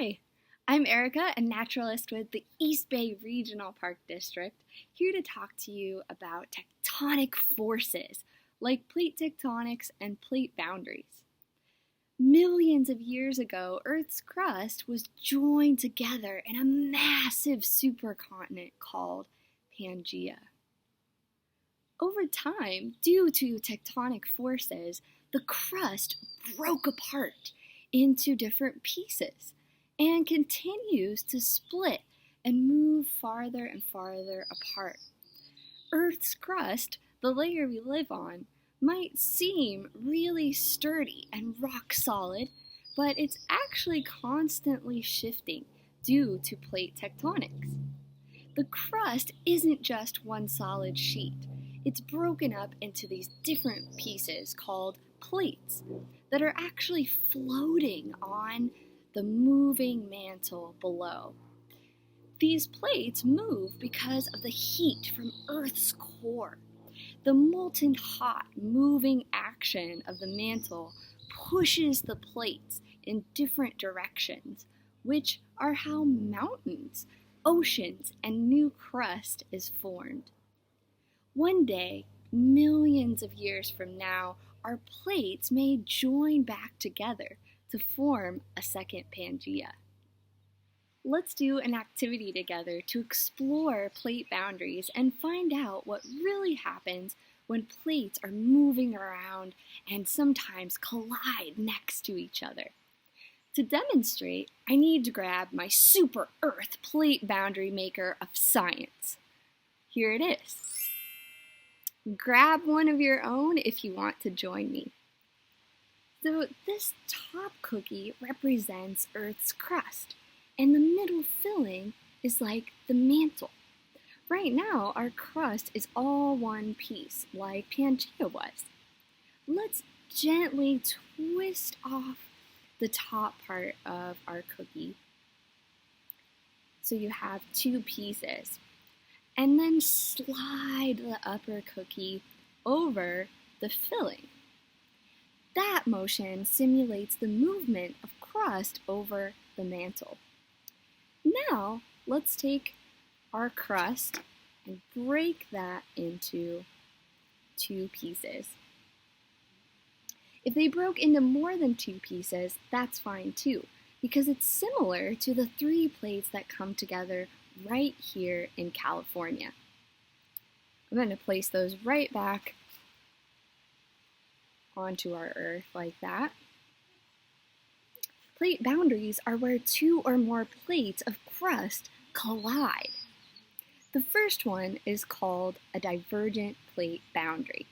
Hi, I'm Erica, a naturalist with the East Bay Regional Park District, here to talk to you about tectonic forces like plate tectonics and plate boundaries. Millions of years ago, Earth's crust was joined together in a massive supercontinent called Pangaea. Over time, due to tectonic forces, the crust broke apart into different pieces and continues to split and move farther and farther apart. Earth's crust, the layer we live on, might seem really sturdy and rock solid, but it's actually constantly shifting due to plate tectonics. The crust isn't just one solid sheet. It's broken up into these different pieces called plates that are actually floating on the moving mantle below. These plates move because of the heat from Earth's core. The molten hot moving action of the mantle pushes the plates in different directions, which are how mountains, oceans, and new crust is formed. One day, millions of years from now, our plates may join back together to form a second Pangaea. Let's do an activity together to explore plate boundaries and find out what really happens when plates are moving around and sometimes collide next to each other. To demonstrate, I need to grab my super Earth plate boundary maker of science. Here it is. Grab one of your own if you want to join me. So this top cookie represents Earth's crust, and the middle filling is like the mantle. Right now, our crust is all one piece, like Pangaea was. Let's gently twist off the top part of our cookie so you have two pieces. And then slide the upper cookie over the filling. That motion simulates the movement of crust over the mantle. Now, let's take our crust and break that into two pieces. If they broke into more than two pieces, that's fine too, because it's similar to the three plates that come together right here in California. I'm going to place those right back onto our Earth like that. Plate boundaries are where two or more plates of crust collide. The first one is called a divergent plate boundary.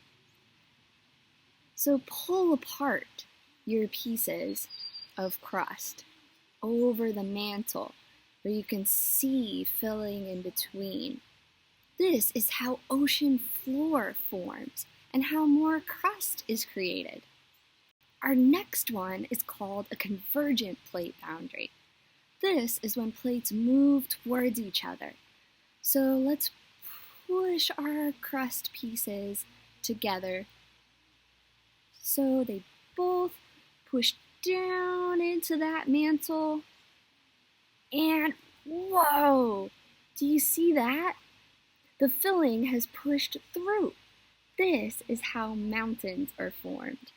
So pull apart your pieces of crust over the mantle where you can see filling in between. This is how ocean floor forms and how more crust is created. Our next one is called a convergent plate boundary. This is when plates move towards each other. So let's push our crust pieces together so they both push down into that mantle. And whoa! Do you see that? The filling has pushed through. This is how mountains are formed.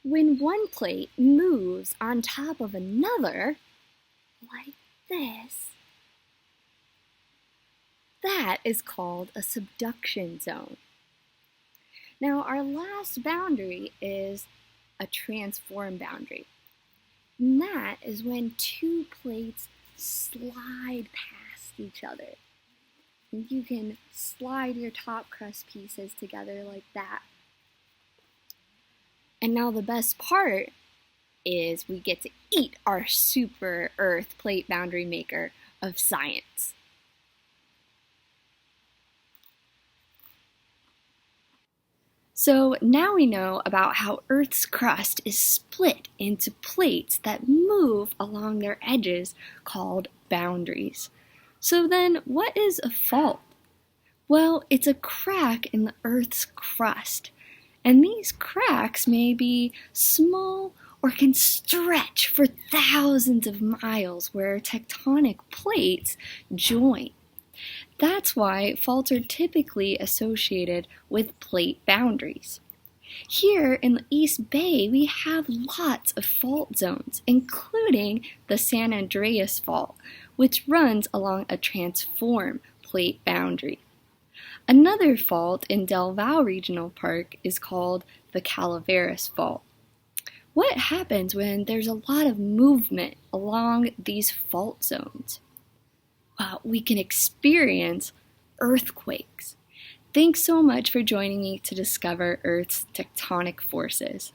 When one plate moves on top of another, like this, that is called a subduction zone. Now, our last boundary is a transform boundary. And that is when two plates slide past each other. And you can slide your top crust pieces together like that. And now the best part is we get to eat our super Earth plate boundary maker of science. So now we know about how Earth's crust is split into plates that move along their edges called boundaries. So then what is a fault? Well, it's a crack in the Earth's crust. And these cracks may be small or can stretch for thousands of miles where tectonic plates join. That's why faults are typically associated with plate boundaries. Here in the East Bay, we have lots of fault zones, including the San Andreas Fault, which runs along a transform plate boundary. Another fault in Del Valle Regional Park is called the Calaveras Fault. What happens when there's a lot of movement along these fault zones? Well, we can experience earthquakes. Thanks so much for joining me to discover Earth's tectonic forces.